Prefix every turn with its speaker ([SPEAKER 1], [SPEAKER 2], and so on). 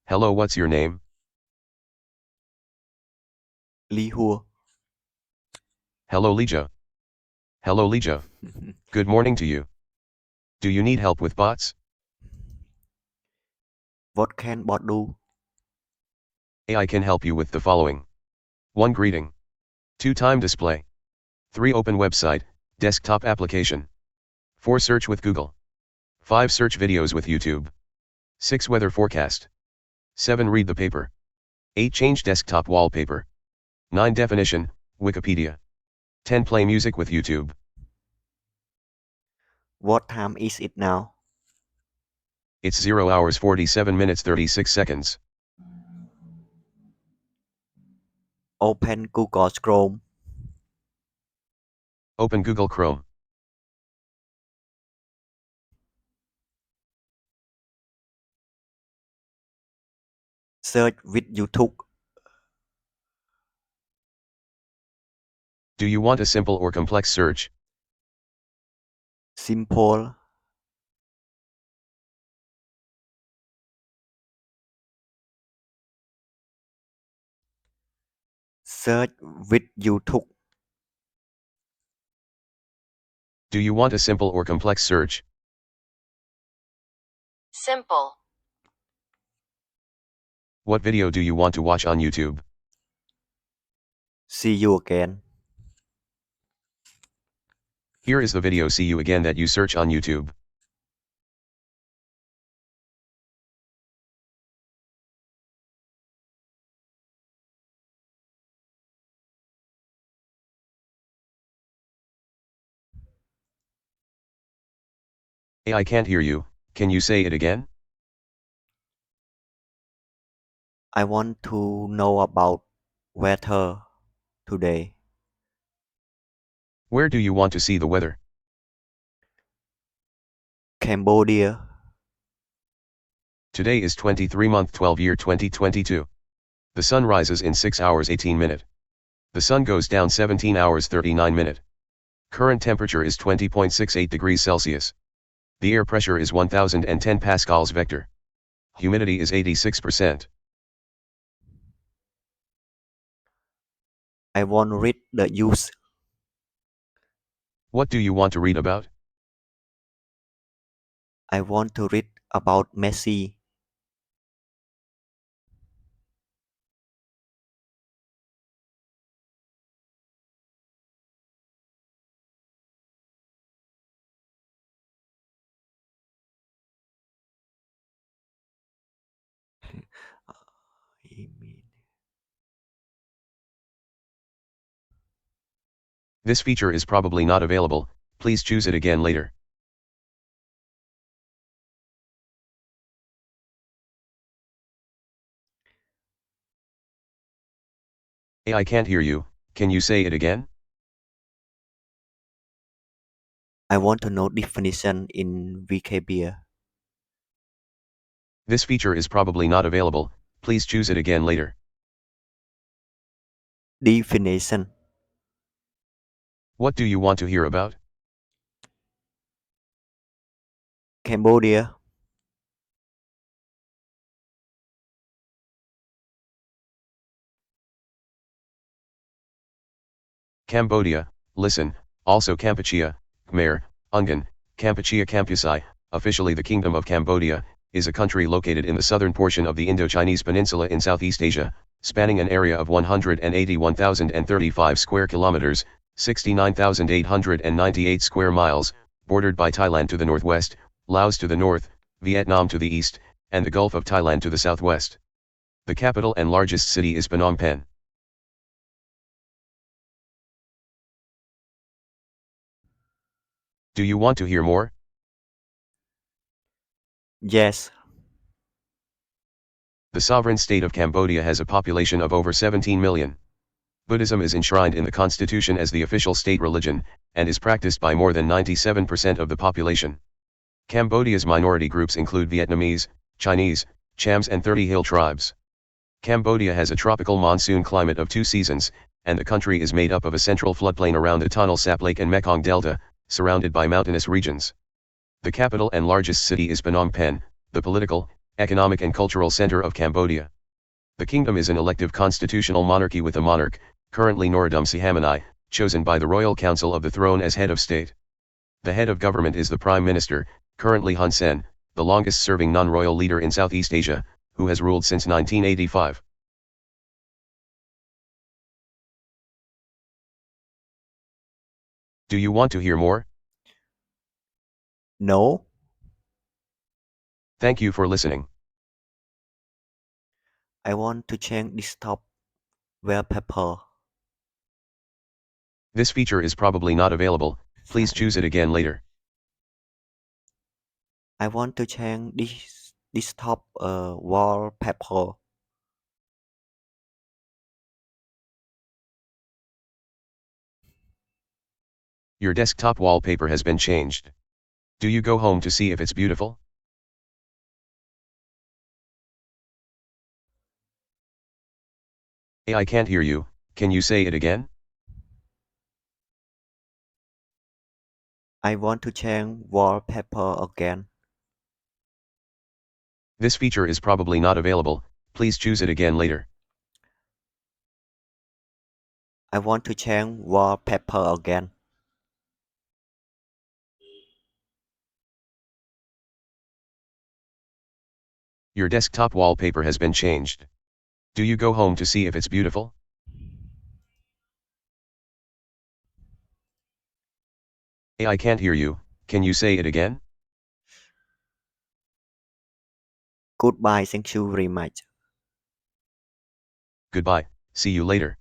[SPEAKER 1] Hello, what's your name?
[SPEAKER 2] Lý Hua.
[SPEAKER 1] Hello, Lija. Hello, Lija. Good morning to you. Do you need help with bots?
[SPEAKER 2] What can bot do?
[SPEAKER 1] AI can help you with the following. 1. Greeting. 2. Time display. 3. Open website, desktop application. 4. Search with Google. 5. Search videos with YouTube. 6. Weather forecast. 7. Read the paper. 8. Change desktop wallpaper. 9. Definition, Wikipedia. 10. Play music with YouTube.
[SPEAKER 2] What time is it now?
[SPEAKER 1] It's 0 hours 47 minutes 36 seconds.
[SPEAKER 2] Open Google Chrome.
[SPEAKER 1] Open Google Chrome.
[SPEAKER 2] Search with YouTube.
[SPEAKER 1] Do you want a simple or complex search?
[SPEAKER 2] Simple. Search with YouTube.
[SPEAKER 1] Do you want a simple or complex search?
[SPEAKER 3] Simple.
[SPEAKER 1] What video do you want to watch on YouTube?
[SPEAKER 2] See you again.
[SPEAKER 1] Here is the video See You Again that you search on YouTube. Hey, I can't hear you, can you say it again?
[SPEAKER 2] I want to know about weather today.
[SPEAKER 1] Where do you want to see the weather?
[SPEAKER 2] Cambodia.
[SPEAKER 1] Today is 23 month 12 year 2022. The sun rises in 6 hours 18 minute. The sun goes down 17 hours 39 minute. Current temperature is 20.68 degrees Celsius. The air pressure is 1010 pascals vector. Humidity is 86%.
[SPEAKER 2] I want to read the news.
[SPEAKER 1] What do you want to read about?
[SPEAKER 2] I want to read about Messi.
[SPEAKER 1] This feature is probably not available, please choose it again later. Hey, I can't hear you, can you say it again?
[SPEAKER 2] I want to know definition in Wikipedia.
[SPEAKER 1] This feature is probably not available, please choose it again later.
[SPEAKER 2] Definition.
[SPEAKER 1] What do you want to hear about?
[SPEAKER 2] Cambodia.
[SPEAKER 1] Cambodia, listen, also Kampuchea, Khmer, Ungan, Kampuchea Kampusai, officially the Kingdom of Cambodia, is a country located in the southern portion of the Indo-Chinese Peninsula in Southeast Asia, spanning an area of 181,035 square kilometers, 69,898 square miles, bordered by Thailand to the northwest, Laos to the north, Vietnam to the east, and the Gulf of Thailand to the southwest. The capital and largest city is Phnom Penh. Do you want to hear more?
[SPEAKER 2] Yes.
[SPEAKER 1] The sovereign state of Cambodia has a population of over 17 million. Buddhism is enshrined in the constitution as the official state religion, and is practiced by more than 97% of the population. Cambodia's minority groups include Vietnamese, Chinese, Chams and 30 hill tribes. Cambodia has a tropical monsoon climate of 2 seasons, and the country is made up of a central floodplain around the Tonle Sap Lake and Mekong Delta, surrounded by mountainous regions. The capital and largest city is Phnom Penh. The political, economic and cultural center of Cambodia. The kingdom is an elective constitutional monarchy with a monarch, currently Norodom Sihamenei, chosen by the Royal Council of the Throne as head of state. The head of government is the Prime Minister, currently Hun Sen, the longest-serving non-royal leader in Southeast Asia, who has ruled since 1985. Do you want to hear more?
[SPEAKER 2] No.
[SPEAKER 1] Thank you for listening.
[SPEAKER 2] I want to change desktop wallpaper.
[SPEAKER 1] This feature is probably not available, please choose it again later.
[SPEAKER 2] I want to change this desktop wallpaper.
[SPEAKER 1] Your desktop wallpaper has been changed. Do you go home to see if it's beautiful? Hey, I can't hear you, can you say it again?
[SPEAKER 2] I want to change wallpaper again.
[SPEAKER 1] This feature is probably not available, please choose it again later.
[SPEAKER 2] I want to change wallpaper again.
[SPEAKER 1] Your desktop wallpaper has been changed. Do you go home to see if it's beautiful? Hey, I can't hear you, can you say it again?
[SPEAKER 2] Goodbye, thank you very much.
[SPEAKER 1] Goodbye, see you later.